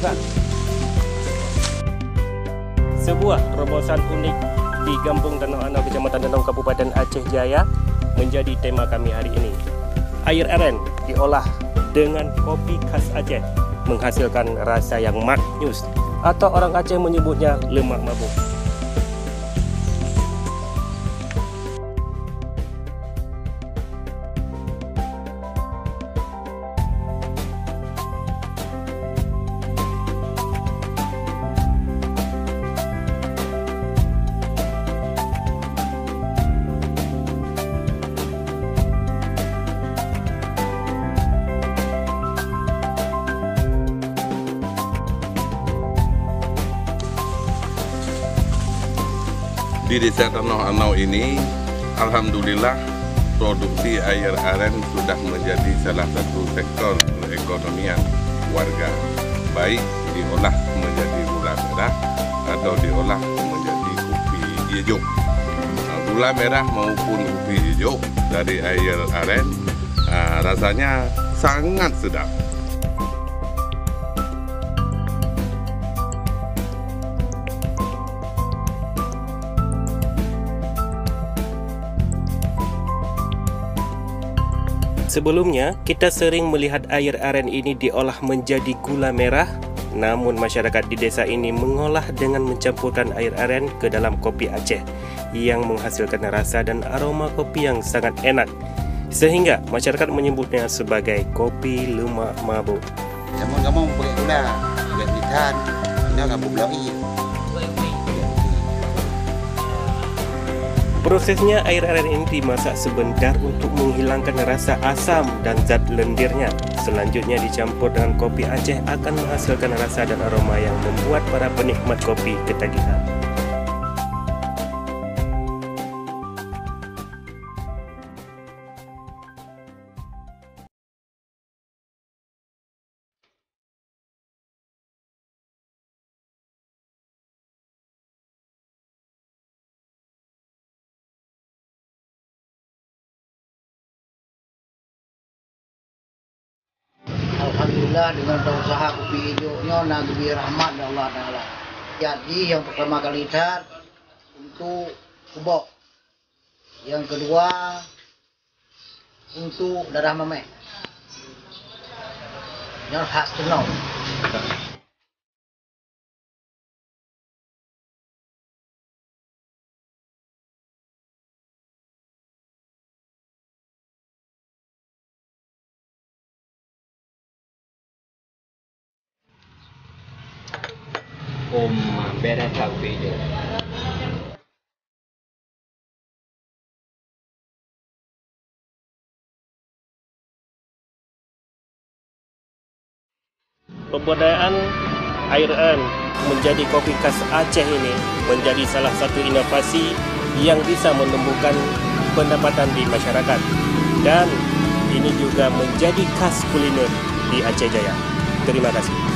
Tuhan. Sebuah terobosan unik di Kampung Danau Anau, Kecamatan Danau, Kabupaten Aceh Jaya menjadi tema kami hari ini. Air aren diolah dengan kopi khas Aceh, menghasilkan rasa yang maknyus atau orang Aceh menyebutnya lemak mabuk. Di Desa Danau Anau ini, alhamdulillah produksi air aren sudah menjadi salah satu sektor perekonomian warga, baik diolah menjadi gula merah atau diolah menjadi kopi hijau. Gula merah maupun kopi hijau dari air aren rasanya sangat sedap. Sebelumnya, kita sering melihat air aren ini diolah menjadi gula merah, namun masyarakat di desa ini mengolah dengan mencampurkan air aren ke dalam kopi Aceh yang menghasilkan rasa dan aroma kopi yang sangat enak, sehingga masyarakat menyebutnya sebagai kopi lemak mabuk. Kamu pakai gula, agak ditahan, ini agak bublogi. Prosesnya, air aren ini dimasak sebentar untuk menghilangkan rasa asam dan zat lendirnya. Selanjutnya dicampur dengan kopi Aceh akan menghasilkan rasa dan aroma yang membuat para penikmat kopi ketagihan. Alhamdulillah dengan usaha kopi hijaunya Nabi rahmat dari Allah Ta'ala. Jadi yang pertama kali lihat untuk kubok, yang kedua untuk darah memeh, yang khas tenau. Beda kopi hijau. Pembudayaan air aren menjadi kopi khas Aceh ini menjadi salah satu inovasi yang bisa menumbuhkan pendapatan di masyarakat, dan ini juga menjadi khas kuliner di Aceh Jaya. Terima kasih.